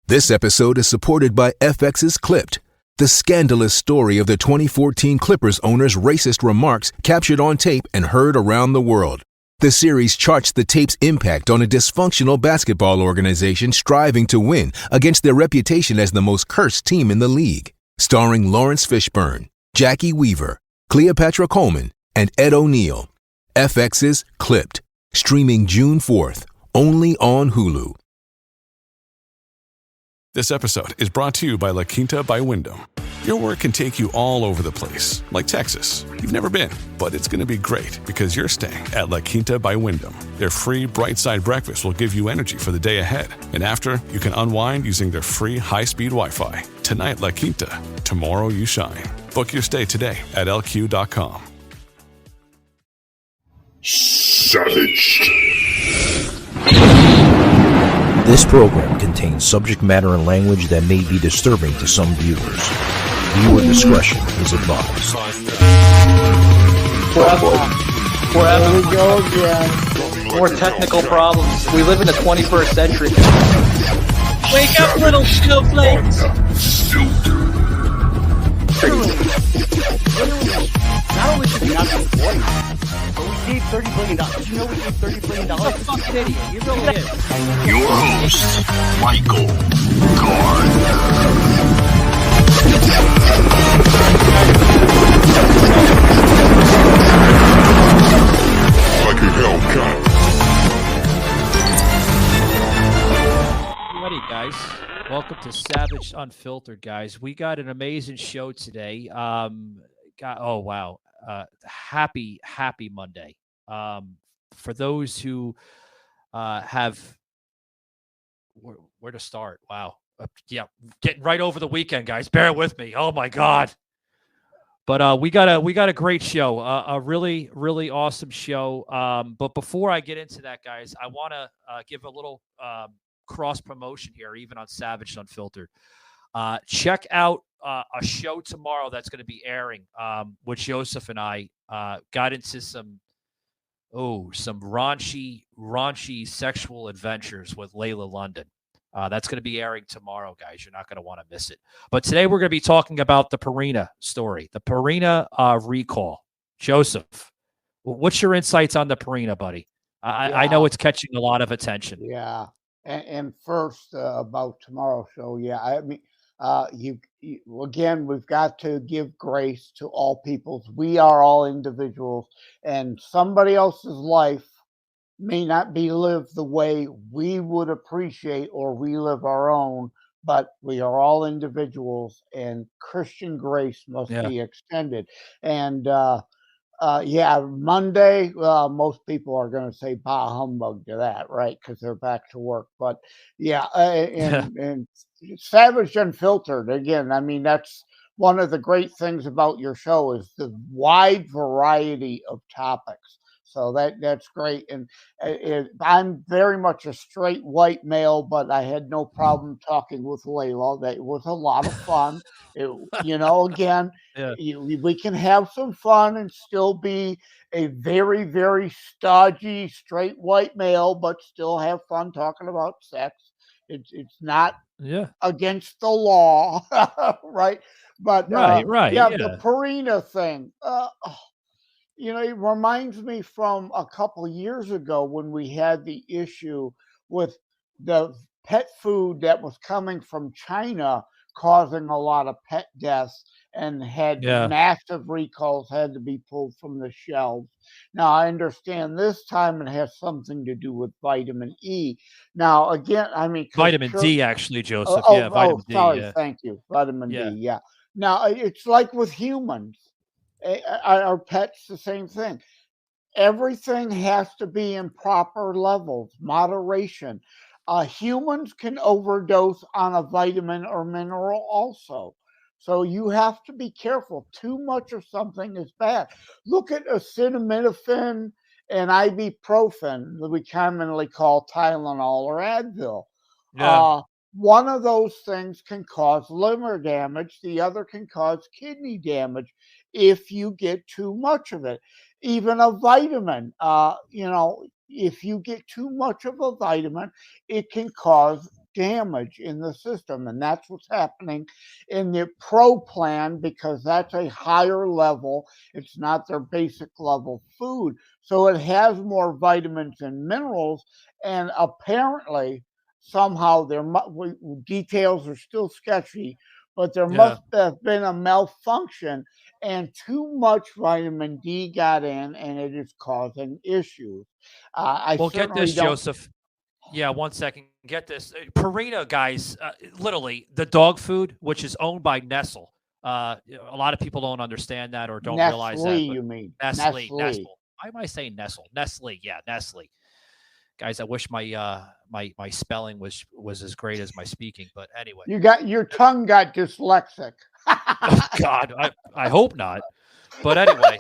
This episode is supported by FX's Clipped, the scandalous story of the 2014 Clippers owner's racist remarks captured on tape and heard around the world. The series charts the tape's impact on a dysfunctional basketball organization striving to win against their reputation as the most cursed team in the league. Starring Lawrence Fishburne, Jackie Weaver, Cleopatra Coleman, and Ed O'Neill. FX's Clipped, streaming June 4th, only on Hulu. This episode is brought to you by La Quinta by Wyndham. Your work can take you all over the place, like Texas. You've never been, but it's going to be great because you're staying at La Quinta by Wyndham. Their free Bright Side breakfast will give you energy for the day ahead. And after, you can unwind using their free high-speed Wi-Fi. Tonight, La Quinta. Tomorrow, you shine. Book your stay today at LQ.com. Savage. This program contains subject matter and language that may be disturbing to some viewers. Viewer discretion is advised. Forever we go again. More technical problems. We live in the 21st century. Wake up, little snowflakes! Not only should we not be supporting it, but we gave $30 billion. Did you know we gave $30 billion? You're a fucking idiot. You really is. Your host, Michael Gardner. Like a Hellcat. Ready, guys. Welcome to Savage Unfiltered, guys. We got an amazing show today. Oh, wow. Happy Monday. For those who have where to start. Wow. Yeah, getting right over the weekend, guys. Bear with me. Oh my God. But we got a great show, a really, really awesome show. But before I get into that, guys, I want to give a little cross promotion here, even on Savage Unfiltered. Check out a show tomorrow that's going to be airing, which Joseph and I got into some raunchy sexual adventures with Layla London. That's going to be airing tomorrow, guys. You're not going to want to miss it. But today we're going to be talking about the Purina story, the Purina recall. Joseph, what's your insights on the Purina, buddy? I know it's catching a lot of attention. Yeah. And first, about tomorrow's show, I mean, again, we've got to give grace to all peoples. We are all individuals, and somebody else's life may not be lived the way we would appreciate or we live our own, but we are all individuals, and Christian grace must be extended. And Monday, most people are going to say bah humbug to that, right? Because they're back to work. But and Savage Unfiltered, again, I mean, that's one of the great things about your show is the wide variety of topics. So that's great. And I'm very much a straight white male, but I had no problem talking with Layla. That was a lot of fun. We can have some fun and still be a very, very stodgy, straight white male, but still have fun talking about sex. It's not against the law, right? But right. The Purina thing. It reminds me from a couple of years ago when we had the issue with the pet food that was coming from China causing a lot of pet deaths and had massive recalls had to be pulled from the shelves. Now, I understand this time it has something to do with vitamin E. Now, again, I mean... Vitamin D, actually, Joseph. Vitamin D. Sorry, thank you. Vitamin D, Now, it's like with humans. Our pets, the same thing. Everything has to be in proper levels, moderation. Humans can overdose on a vitamin or mineral also. So you have to be careful. Too much of something is bad. Look at acetaminophen and ibuprofen that we commonly call Tylenol or Advil. One of those things can cause liver damage. The other can cause kidney damage if you get too much of it. Even a vitamin, if you get too much of a vitamin, it can cause damage in the system. And that's what's happening in the Pro plan, because that's a higher level. It's not their basic level food. So it has more vitamins and minerals. And apparently, somehow, details are still sketchy, but there must have been a malfunction, and too much vitamin D got in, and it is causing issues. Well, get this, Joseph. Yeah, 1 second. Get this. Purina, guys, literally the dog food, which is owned by Nestle. A lot of people don't understand that or don't realize that. You mean Nestle. Why am I saying Nestle? Nestle, yeah, Nestle. Guys, I wish my my spelling was as great as my speaking, but anyway. Your tongue got dyslexic. Oh, God, I hope not. But anyway,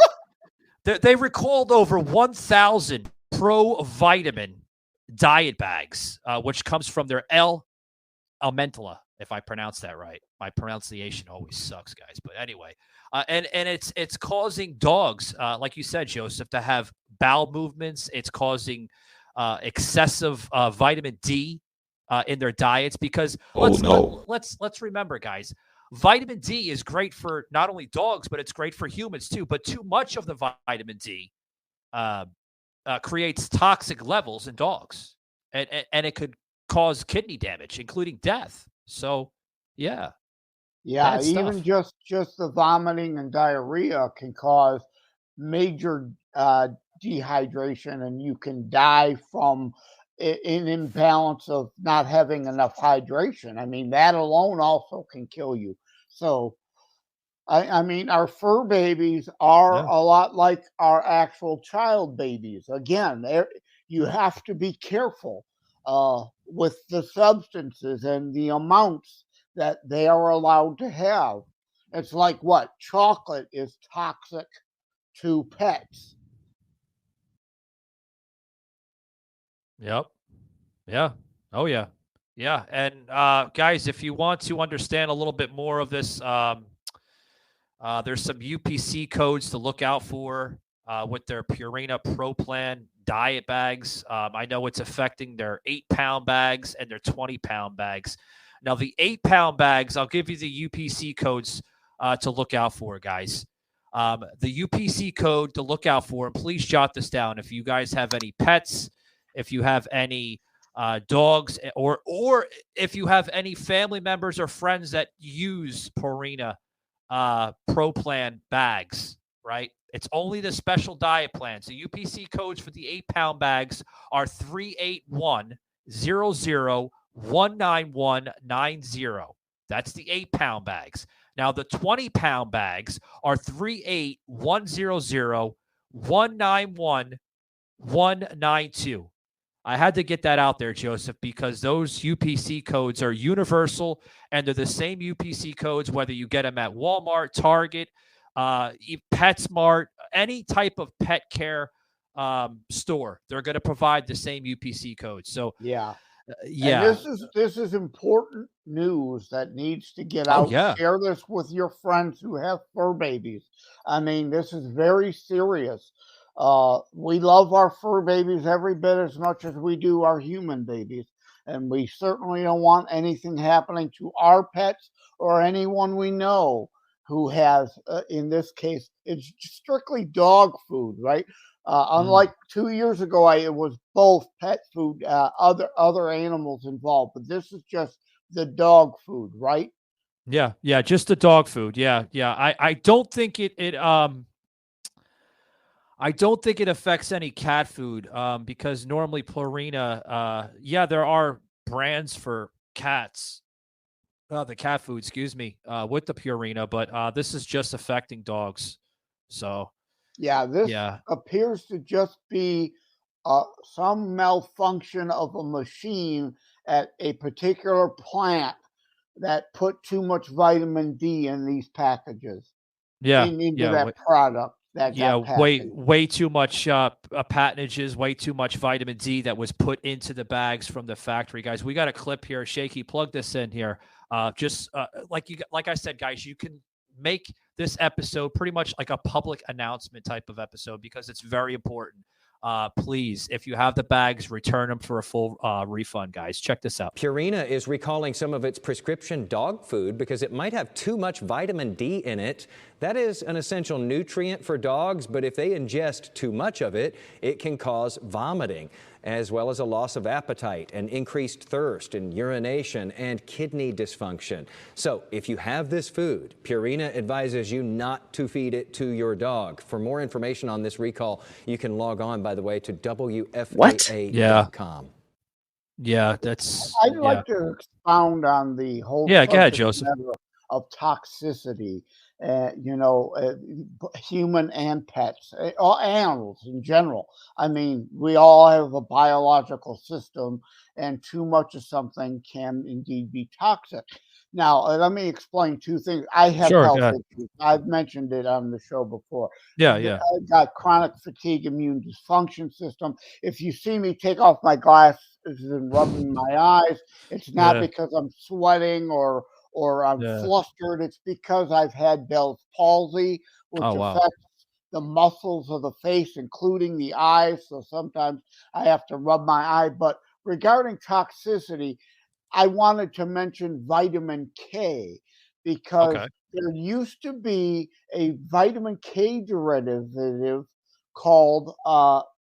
they recalled over 1,000 Pro Vitamin diet bags, which comes from their L. Almentula, if I pronounce that right. My pronunciation always sucks, guys. But anyway, and it's causing dogs, like you said, Joseph, to have bowel movements. It's causing excessive vitamin D in their diets because let's remember, guys, vitamin D is great for not only dogs, but it's great for humans too. But too much of the vitamin D creates toxic levels in dogs, and it could cause kidney damage, including death. So, yeah, even just the vomiting and diarrhea can cause major dehydration, and you can die from an imbalance of not having enough hydration. I mean, that alone also can kill you. So, I mean, our fur babies are a lot like our actual child babies. Again, you have to be careful with the substances and the amounts that they are allowed to have. It's like what? Chocolate is toxic to pets. Yep. Yeah. Oh, yeah. Yeah. And guys, if you want to understand a little bit more of this, there's some UPC codes to look out for with their Purina Pro Plan diet bags. I know it's affecting their 8-pound bags and their 20-pound bags. Now, the 8-pound bags, I'll give you the UPC codes to look out for, guys. The UPC code to look out for, and please jot this down. If you guys have any pets, if you have any dogs, or if you have any family members or friends that use Purina Pro Plan bags, right? It's only the special diet plans. The UPC codes for the 8-pound bags are 38100199190. That's the 8-pound bags. Now, the 20-pound bags are 38100191192. I had to get that out there, Joseph, because those UPC codes are universal, and they're the same UPC codes whether you get them at Walmart, Target, PetSmart, any type of pet care store. They're going to provide the same UPC codes. So, yeah. And this is important news that needs to get out. Share this with your friends who have fur babies. I mean, this is very serious. We love our fur babies every bit as much as we do our human babies. And we certainly don't want anything happening to our pets or anyone we know who has, in this case, it's strictly dog food, right? Unlike 2 years ago, it was both pet food, other animals involved, but this is just the dog food, right? Yeah, just the dog food. Yeah. I don't think I don't think it affects any cat food because normally Purina, there are brands for cats, the cat food, with the Purina, but this is just affecting dogs. So, this appears to just be some malfunction of a machine at a particular plant that put too much vitamin D in these packages. Into that product. Way too much pathogens, way too much vitamin D that was put into the bags from the factory, guys. We got a clip here. Shaky, plug this in here. Like I said, guys, you can make this episode pretty much like a public announcement type of episode because it's very important. Please, if you have the bags, return them for a full refund, guys. Check this out. Purina is recalling some of its prescription dog food because it might have too much vitamin D in it. That is an essential nutrient for dogs, but if they ingest too much of it, it can cause vomiting, as well as a loss of appetite and increased thirst and urination and kidney dysfunction. So if you have this food, Purina advises you not to feed it to your dog. For more information on this recall, you can log on, by the way, to WFAA.com. Yeah, that's... I'd like to expound on the whole go ahead, Joseph. Of toxicity, human and pets, or animals in general. I mean, we all have a biological system, and too much of something can indeed be toxic. Now, let me explain two things. I have health issues. I've mentioned it on the show before. Yeah. I've got chronic fatigue, immune dysfunction system. If you see me take off my glasses and rubbing my eyes, it's not because I'm sweating or I'm flustered. It's because I've had Bell's palsy, which affects the muscles of the face, including the eyes. So sometimes I have to rub my eye. But regarding toxicity, I wanted to mention vitamin K because there used to be a vitamin K derivative called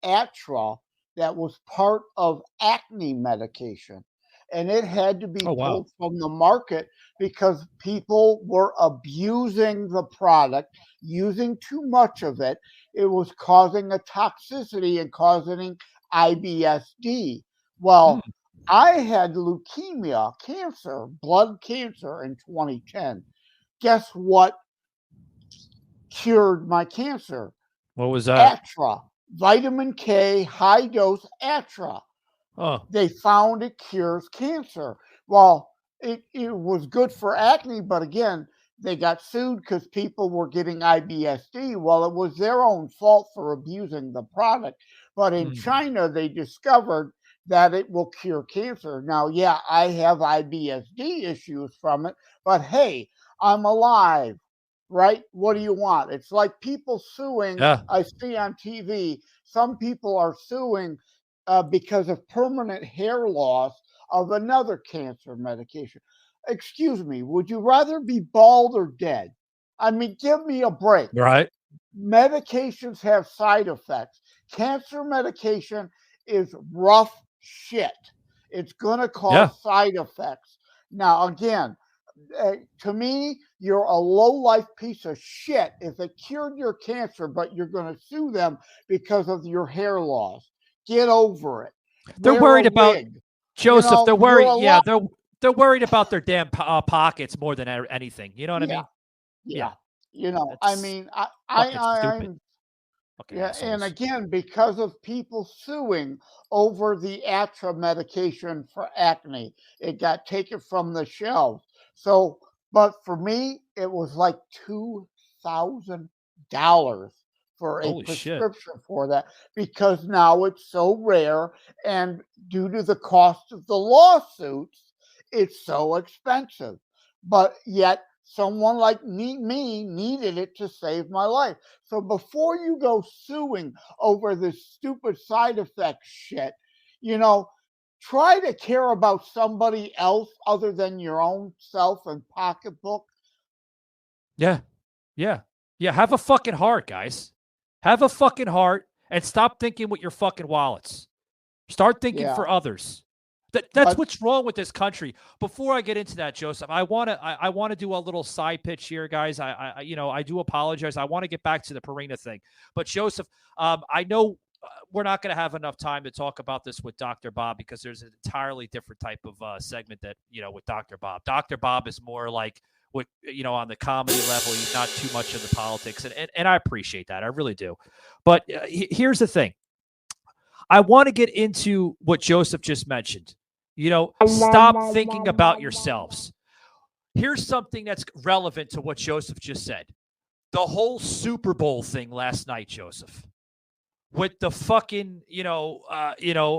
Atra that was part of acne medication. And it had to be pulled from the market because people were abusing the product, using too much of it. It was causing a toxicity and causing IBSD. Well, I had leukemia, cancer, blood cancer in 2010. Guess what cured my cancer? What was that? Atra, vitamin K, high dose Atra. They found it cures cancer. Well, it was good for acne, but again, they got sued because people were getting IBSD. Well, it was their own fault for abusing the product. But in China, they discovered that it will cure cancer. Now, yeah, I have IBSD issues from it, but hey, I'm alive, right? What do you want? It's like people suing. I see on TV, some people are suing because of permanent hair loss of another cancer medication. Excuse me, would you rather be bald or dead? I mean, give me a break. Right. Medications have side effects. Cancer medication is rough shit. It's going to cause side effects. Now, again, to me, you're a low-life piece of shit if it cured your cancer, but you're going to sue them because of your hair loss. Get over it. They're worried about Joseph. They're worried. Yeah, they're worried about their damn pockets more than anything. You know what I mean? Yeah. I mean, I'm and again, because of people suing over the Atra medication for acne, it got taken from the shelves. So, but for me, it was like $2,000 for a prescription for that because now it's so rare, and due to the cost of the lawsuits, it's so expensive. But yet someone like me needed it to save my life. So before you go suing over this stupid side effect shit, try to care about somebody else other than your own self and pocketbook. Yeah. Have a fucking heart, guys. Have a fucking heart and stop thinking with your fucking wallets. Start thinking for others. That's what's wrong with this country. Before I get into that, Joseph, I want to do a little side pitch here, guys. I do apologize. I want to get back to the Purina thing, but Joseph, I know we're not going to have enough time to talk about this with Dr. Bob because there's an entirely different type of segment that with Dr. Bob. Dr. Bob is more like on the comedy level. He's not too much of the politics, and I appreciate that. I really do. But here's the thing. I want to get into what Joseph just mentioned. Stop thinking about yourselves. Here's something that's relevant to what Joseph just said. The whole Super Bowl thing last night, Joseph, with the fucking,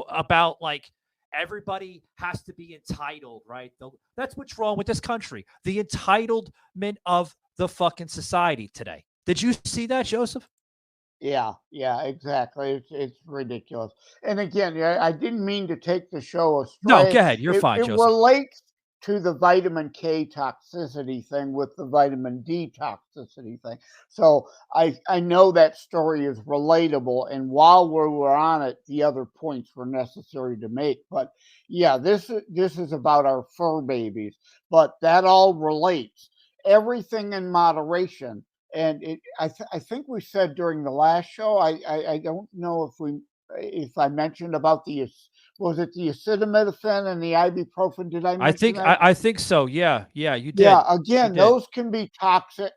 about like everybody has to be entitled, right? That's what's wrong with this country. The entitlement of the fucking society today. Did you see that, Joseph? Yeah, yeah, exactly. It's ridiculous. And again, I didn't mean to take the show No, go astray. ahead. You're fine, It Joseph. relates to the vitamin K toxicity thing with the vitamin D toxicity thing. So I know that story is relatable. And while we were on it, the other points were necessary to make. But yeah, this is about our fur babies. But that all relates. Everything in moderation. And I think we said during the last show. I don't know if I mentioned about was it the acetaminophen and the ibuprofen? Did I mention that? I think so. Yeah, yeah, you Yeah. did. You Again, did. those can be toxic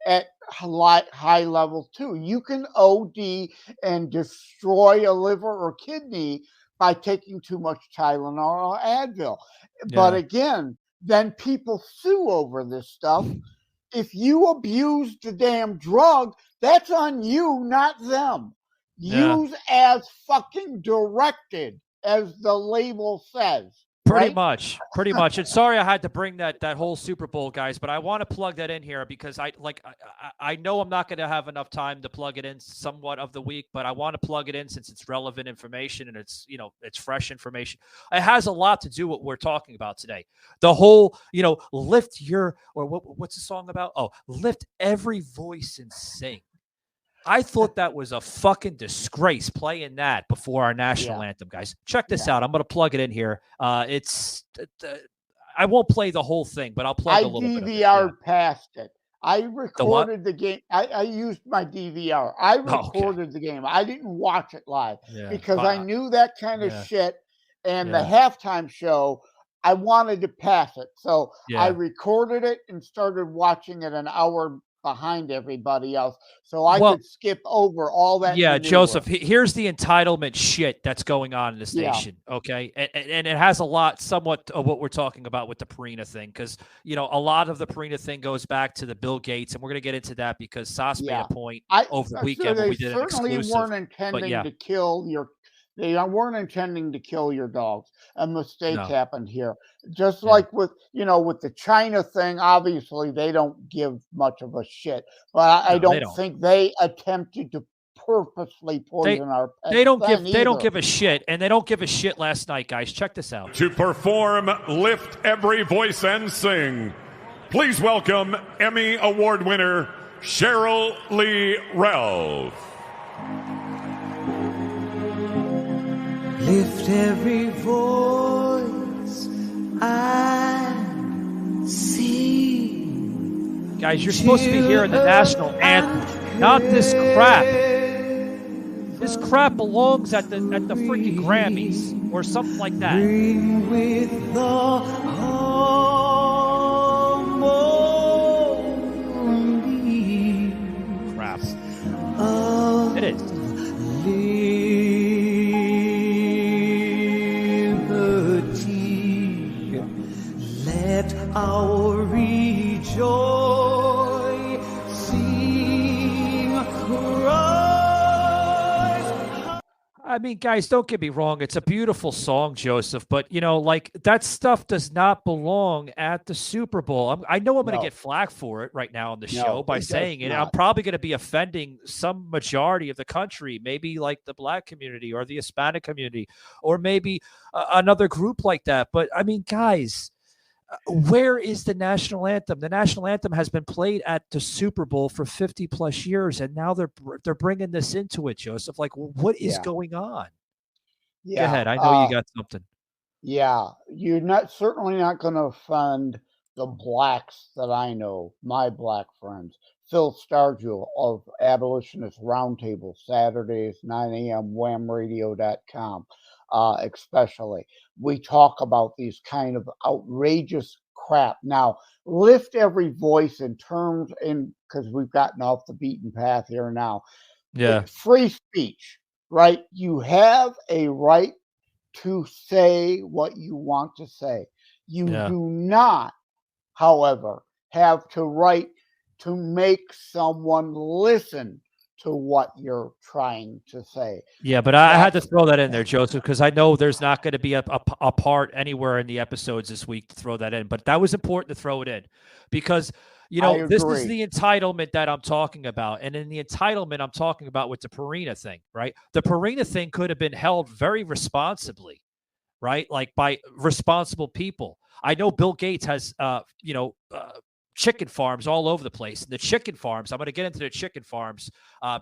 at high levels too. You can OD and destroy a liver or kidney by taking too much Tylenol or Advil. But Yeah. again, then people sue over this stuff. If you abuse the damn drug, that's on you, not them. Yeah. Use as fucking directed, as the label says. Pretty Right? much, pretty much. And sorry I had to bring that whole Super Bowl, guys, but I want to plug that in here because I know I'm not going to have enough time to plug it in somewhat of the week, but I want to plug it in since it's relevant information and it's fresh information. It has a lot to do with what we're talking about today. The whole lift your what's the song about? Oh, lift every voice and sing. I thought that was a fucking disgrace playing that before our national anthem, guys. Check this out. I'm going to plug it in here. I won't play the whole thing, but I'll plug a little bit of it. I DVR'd past it. I recorded The the game. I used my DVR. I recorded the game. I didn't watch it live because I knew that kind of shit. And the halftime show, I wanted to pass it. So I recorded it and started watching it an hour behind everybody else, so I could skip over all that. Yeah, maneuver. Joseph, here's the entitlement shit that's going on in this nation, okay? And it has a lot, somewhat of what we're talking about with the Purina thing, because, a lot of the Purina thing goes back to the Bill Gates, and we're going to get into that because Sas made a point over the weekend when we did an exclusive. They certainly weren't intending to kill your... They weren't intending to kill your dogs. A mistake happened here. Just like with the China thing, obviously they don't give much of a shit. But I don't think they attempted to purposely poison our pets. They don't give a shit, and they don't give a shit last night, guys. Check this out. To perform Lift Every Voice and Sing, please welcome Emmy Award winner Cheryl Lee Ralph. Lift every voice and sing. Guys, you're supposed to be hearing the national anthem, not this crap. This crap belongs at the freaking Grammys or something like that. Ring with the harmony. Crap. It is. Let our rejoicing rise. I mean, guys, don't get me wrong. It's a beautiful song, Joseph, but, that stuff does not belong at the Super Bowl. I know I'm going to get flack for it right now on the show by saying it. I'm probably going to be offending some majority of the country, maybe like the Black community or the Hispanic community, or maybe another group like that. But, I mean, guys... where is the national anthem? The national anthem has been played at the Super Bowl for 50 plus years, and now they're bringing this into it, Joseph. Like, what is going on? Yeah. Go ahead. I know you got something. Yeah, you're certainly not going to offend the blacks that I know, my black friends. Phil Stargill of Abolitionist Roundtable, Saturdays, 9 a.m., whamradio.com. Especially. We talk about these kind of outrageous crap. Now, lift every voice because we've gotten off the beaten path here now. Yeah. Free speech, right? You have a right to say what you want to say. You do not, however, have the right to make someone listen to what you're trying to say. Yeah, but I had to throw that in there, Joseph, because I know there's not going to be a part anywhere in the episodes this week to throw that in. But that was important to throw it in because, this is the entitlement that I'm talking about. And in the entitlement, I'm talking about with the Purina thing, right? The Purina thing could have been held very responsibly, right? Like by responsible people. I know Bill Gates has, chicken farms all over the place. And the chicken farms, I'm going to get into the chicken farms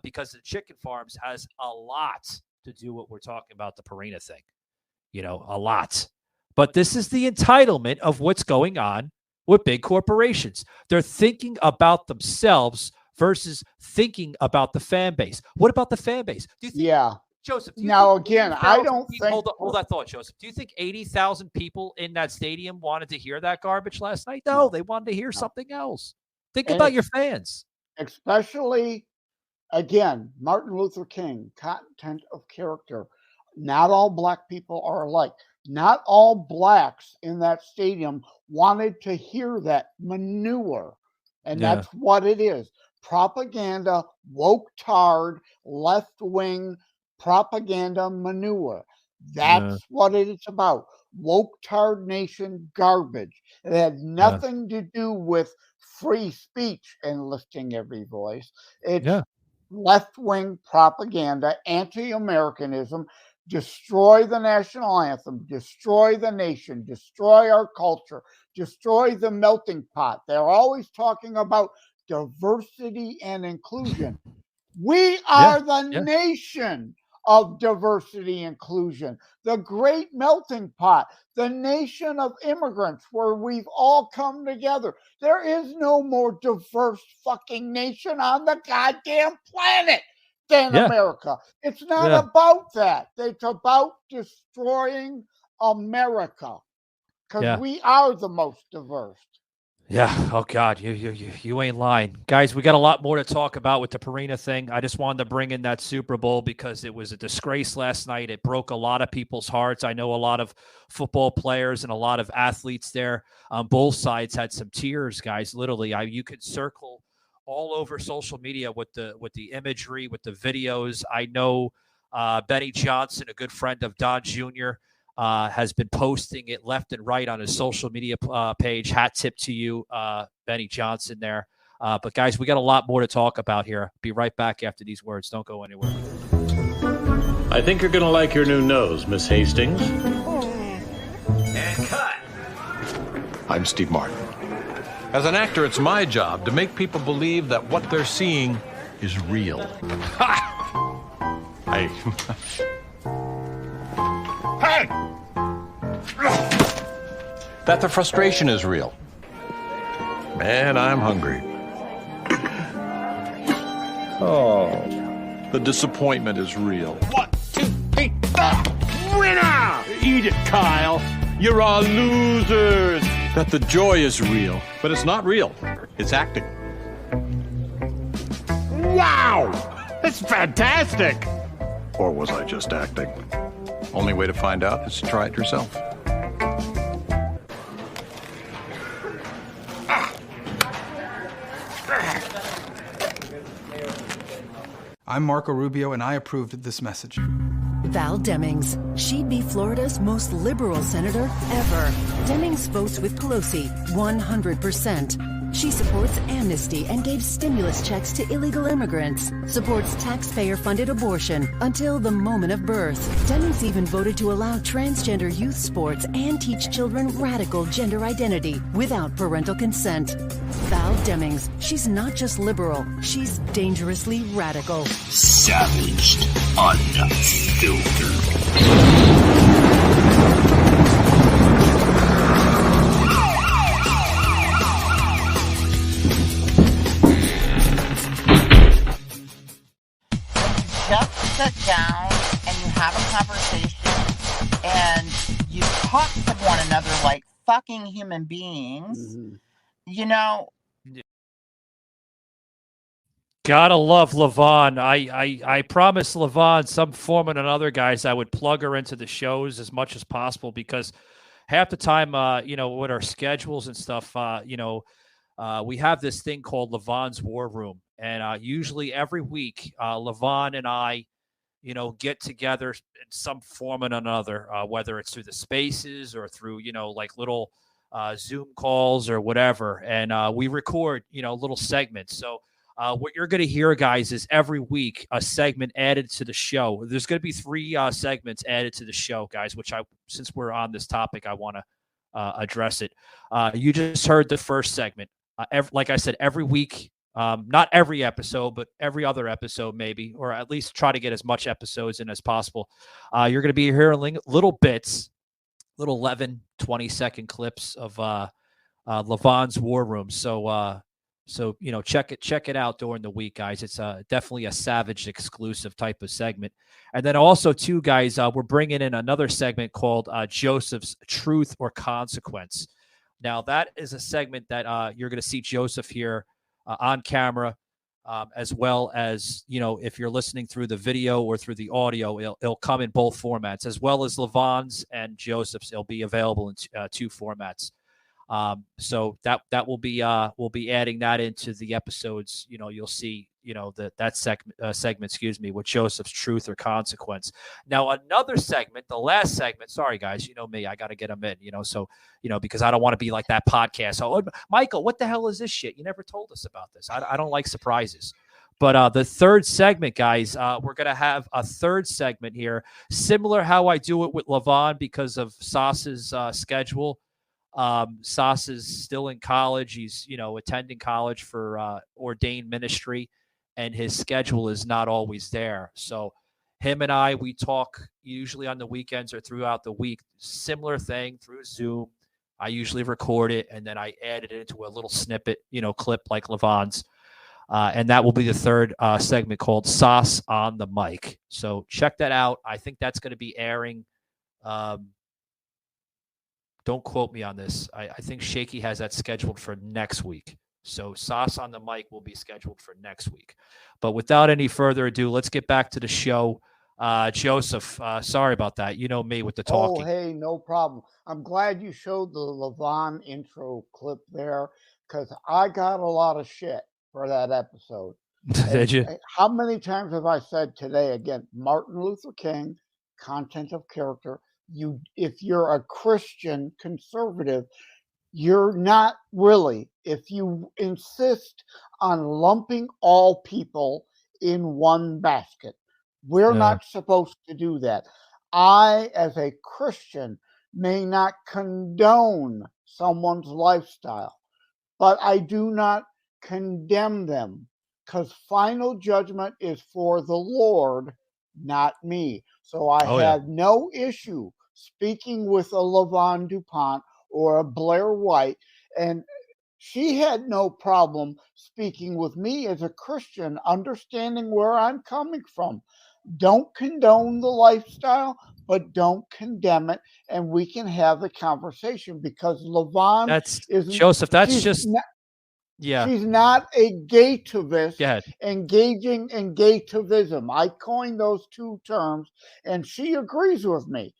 because the chicken farms has a lot to do with what we're talking about, the Purina thing, a lot. But this is the entitlement of what's going on with big corporations. They're thinking about themselves versus thinking about the fan base. What about the fan base? Do you think, Joseph, now again, I don't think. Hold that thought, Joseph. Do you think 80,000 people in that stadium wanted to hear that garbage last night? No, they wanted to hear something else. Think about your fans. Especially, again, Martin Luther King, content of character. Not all black people are alike. Not all blacks in that stadium wanted to hear that manure. And that's what it is. Propaganda, woke tard, left-wing propaganda manure. That's what it is about. Woke tard nation garbage. It had nothing to do with free speech and lifting every voice. It's left-wing propaganda, anti-Americanism, destroy the national anthem, destroy the nation, destroy our culture, destroy the melting pot. They're always talking about diversity and inclusion. We are the nation of diversity inclusion, the great melting pot, the nation of immigrants where we've all come together. There is no more diverse fucking nation on the goddamn planet than America. It's not about that. It's about destroying America because we are the most diverse. Yeah. Oh God, you ain't lying, guys. We got a lot more to talk about with the Purina thing. I just wanted to bring in that Super Bowl because it was a disgrace last night. It broke a lot of people's hearts. I know a lot of football players and a lot of athletes there on both sides had some tears, guys. Literally, you could circle all over social media with the imagery, with the videos. I know Benny Johnson, a good friend of Don Jr., has been posting it left and right on his social media page. Hat tip to you, Benny Johnson there. But guys, we got a lot more to talk about here. Be right back after these words. Don't go anywhere. I think you're going to like your new nose, Miss Hastings. And cut. I'm Steve Martin. As an actor, it's my job to make people believe that what they're seeing is real. Hey. Hey! That the frustration is real. Man, I'm hungry. Oh. The disappointment is real. 1, 2, 3, 4. Winner! Eat it, Kyle. You're all losers. That the joy is real, but it's not real. It's acting. Wow! That's fantastic! Or was I just acting? Only way to find out is to try it yourself. I'm Marco Rubio, and I approved of this message. Val Demings. She'd be Florida's most liberal senator ever. Demings votes with Pelosi 100%. She supports amnesty and gave stimulus checks to illegal immigrants, supports taxpayer-funded abortion until the moment of birth. Demings even voted to allow transgender youth sports and teach children radical gender identity without parental consent. Val Demings. She's not just liberal, she's dangerously radical. Savaged. Unfiltered. Just sit down and you have a conversation and you talk to one another like fucking human beings, Gotta love LaVon. I promised LaVon some form or another, guys, I would plug her into the shows as much as possible because half the time, with our schedules and stuff, we have this thing called Levon's War Room. And usually every week, Levon and I, get together in some form or another, whether it's through the spaces or through, like little Zoom calls or whatever. And we record, little segments. So what you're going to hear, guys, is every week a segment added to the show. There's going to be 3 segments added to the show, guys, which since we're on this topic, I want to address it. You just heard the first segment. Like I said, every week, not every episode, but every other episode maybe, or at least try to get as much episodes in as possible. You're going to be hearing little bits, little 11, 20-second clips of Levon's War Room. So check it out during the week, guys. It's definitely a Savage exclusive type of segment. And then also, too, guys, we're bringing in another segment called Joseph's Truth or Consequence. Now, that is a segment that you're going to see Joseph here on camera, as well as, if you're listening through the video or through the audio, it'll come in both formats, as well as Levon's and Joseph's. It'll be available in 2 formats. So that we'll be adding that into the episodes. You'll see, that segment, with Joseph's Truth or Consequence. Now, another segment, the last segment, sorry guys, me, I got to get them in, so, because I don't want to be like that podcast. Oh, Michael, what the hell is this shit? You never told us about this. I don't like surprises. But the third segment, guys, we're going to have a third segment here, similar how I do it with Levon because of Sauce's schedule. Sauce is still in college. He's, attending college for ordained ministry, and his schedule is not always there. So him and I, we talk usually on the weekends or throughout the week. Similar thing through Zoom. I usually record it, and then I edit it into a little snippet, clip like Levon's. And that will be the third segment called Sauce on the Mic. So check that out. I think that's going to be airing. Don't quote me on this. I think Shaky has that scheduled for next week. So Sauce on the Mic will be scheduled for next week. But without any further ado, let's get back to the show. Joseph, sorry about that. You know me with the talking. Oh, hey, no problem. I'm glad you showed the Levon intro clip there, because I got a lot of shit for that episode. Did you? How many times have I said today, again, Martin Luther King, content of character. If you're a Christian conservative, you're not really. If you insist on lumping all people in one basket, we're not supposed to do that. I, as a Christian, may not condone someone's lifestyle, but I do not condemn them, because final judgment is for the Lord, not me. So I have no issue speaking with a Levon DuPont or a Blair White, and she had no problem speaking with me as a Christian, understanding where I'm coming from. Don't condone the lifestyle, but don't condemn it, and we can have the conversation, because Levon Joseph. That's just she's not a gaytivist engaging in gaytivism. I coined those 2 terms, and she agrees with me.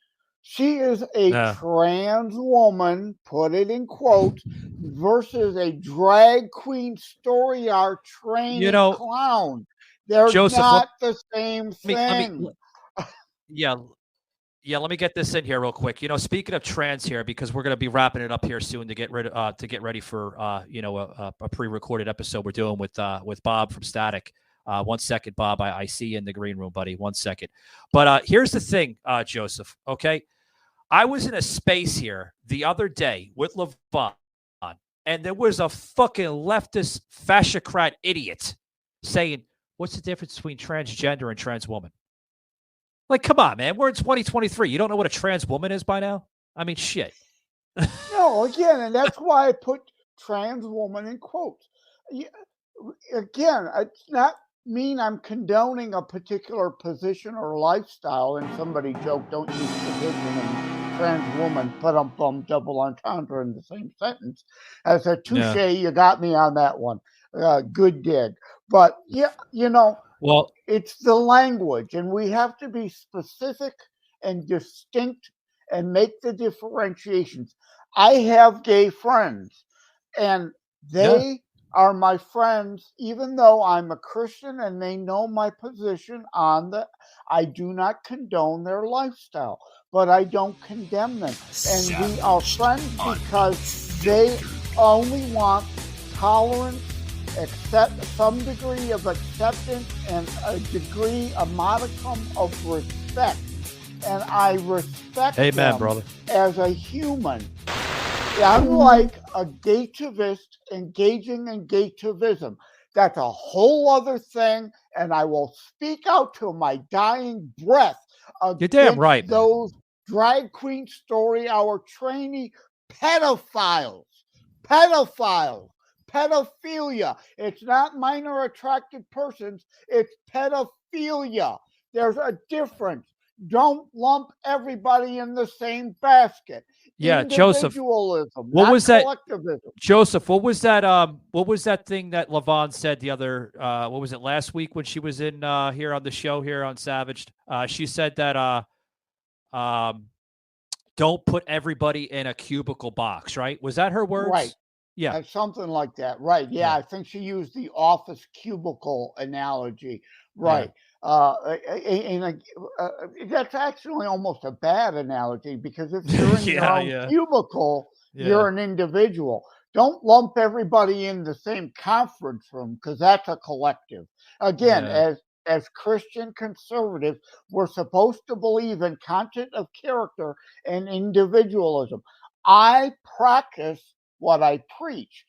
She is a trans woman, put it in quotes, versus a drag queen story hour trained clown. They're Joseph, not the same thing. Let me get this in here real quick. Speaking of trans here, because we're going to be wrapping it up here soon to get ready for a pre-recorded episode we're doing with Bob from Static. 1 second, Bob. I see you in the green room, buddy. 1 second. But here's the thing, Joseph. Okay, I was in a space here the other day with Levon, and there was a fucking leftist fascocrat idiot saying, "What's the difference between transgender and trans woman?" Like, come on, man. We're in 2023. You don't know what a trans woman is by now? I mean, shit. No, again, and that's why I put trans woman in quotes. Again, it's not mean I'm condoning a particular position or lifestyle. And somebody joked, don't use position and trans woman, double entendre in the same sentence. As a touche, you got me on that one. Good dig. But, well, it's the language, and we have to be specific and distinct and make the differentiations. I have gay friends, and They are my friends, even though I'm a Christian and they know my position on the. I do not condone their lifestyle, but I don't condemn them. And we are friends because they only want tolerance, accept some degree of acceptance, and a modicum of respect. And I respect them brother. as a human. I'm like a gativist engaging in gativism. That's a whole other thing, and I will speak out to my dying breath against You're damn right, those drag queen story hour trainee pedophiles. Pedophilia. It's not minor attracted persons, it's pedophilia. There's a difference. Don't lump everybody in the same basket. Yeah, Joseph. What was that? Joseph, what was that? What was that thing that Levon said the other? What was it last week when she was in here on the show here on Savaged? She said that don't put everybody in a cubicle box. Right? Was that her words? Right. Yeah, something like that. Right. Yeah, I think she used the office cubicle analogy. Right. Yeah. That's actually almost a bad analogy because if you're in your own cubicle, you're an individual. Don't lump everybody in the same conference room because that's a collective. Again, as Christian conservatives, we're supposed to believe in content of character and individualism. I practice what I preach.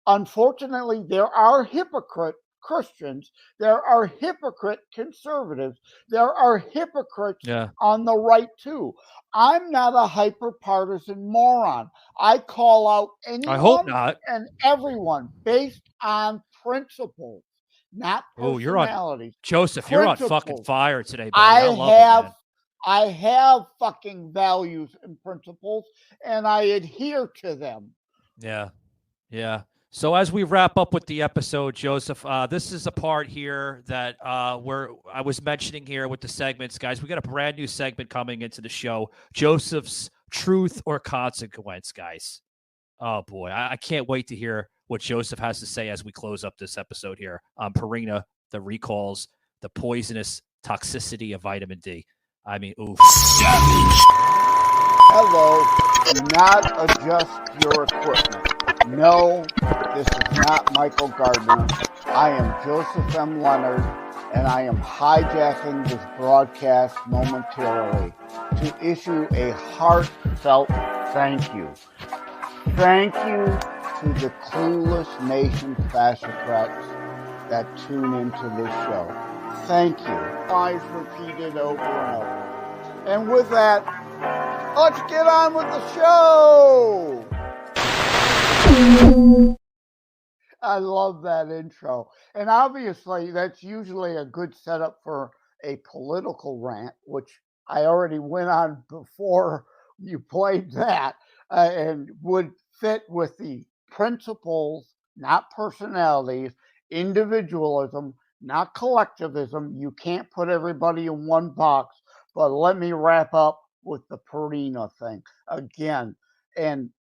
Unfortunately, there are hypocrite Christians, there are hypocrite conservatives, there are hypocrites on the right too. I'm not a hyper-partisan moron. I call out anyone and everyone based on principles, not personalities. You're on, Joseph, you're on fucking fire today, buddy. I have fucking values and principles, and I adhere to them. Yeah. So as we wrap up with the episode, Joseph, this is a part here that where I was mentioning here with the segments, guys. We got a brand new segment coming into the show. Joseph's Truth or Consequence, guys. Oh boy, I can't wait to hear what Joseph has to say as we close up this episode here on Purina, the recalls, the poisonous toxicity of vitamin D. I mean, oof. Hello, do not adjust your equipment. No, this is not Michael Gardner. I am Joseph M. Leonard, and I am hijacking this broadcast momentarily to issue a heartfelt thank you. Thank you to the clueless nation fascocrats that tune into this show. Thank you. I've repeated over and over. And with that, let's get on with the show. I love that intro. And obviously, that's usually a good setup for a political rant, which I already went on before you played that, and would fit with the principles, not personalities, individualism, not collectivism. You can't put everybody in one box. But let me wrap up with the Purina thing again, and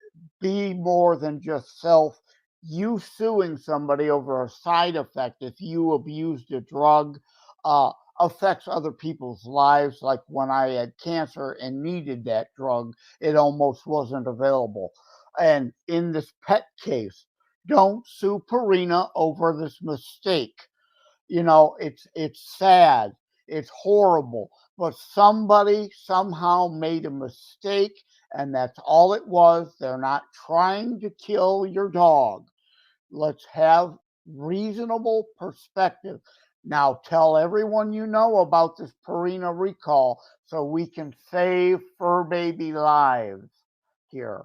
be more than just self. You suing somebody over a side effect if you abused a drug affects other people's lives. Like when I had cancer and needed that drug, it almost wasn't available. And in this pet case, don't sue Purina over this mistake. You know, it's sad. It's horrible. But somebody somehow made a mistake, and that's all it was. They're not trying to kill your dog. Let's have reasonable perspective. Now tell everyone you know about this Purina recall so we can save fur baby lives here.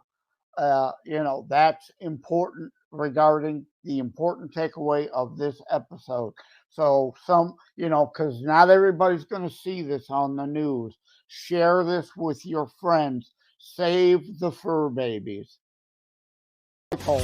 That's important regarding the important takeaway of this episode. So because not everybody's going to see this on the news. Share this with your friends. Save the fur babies. Michael.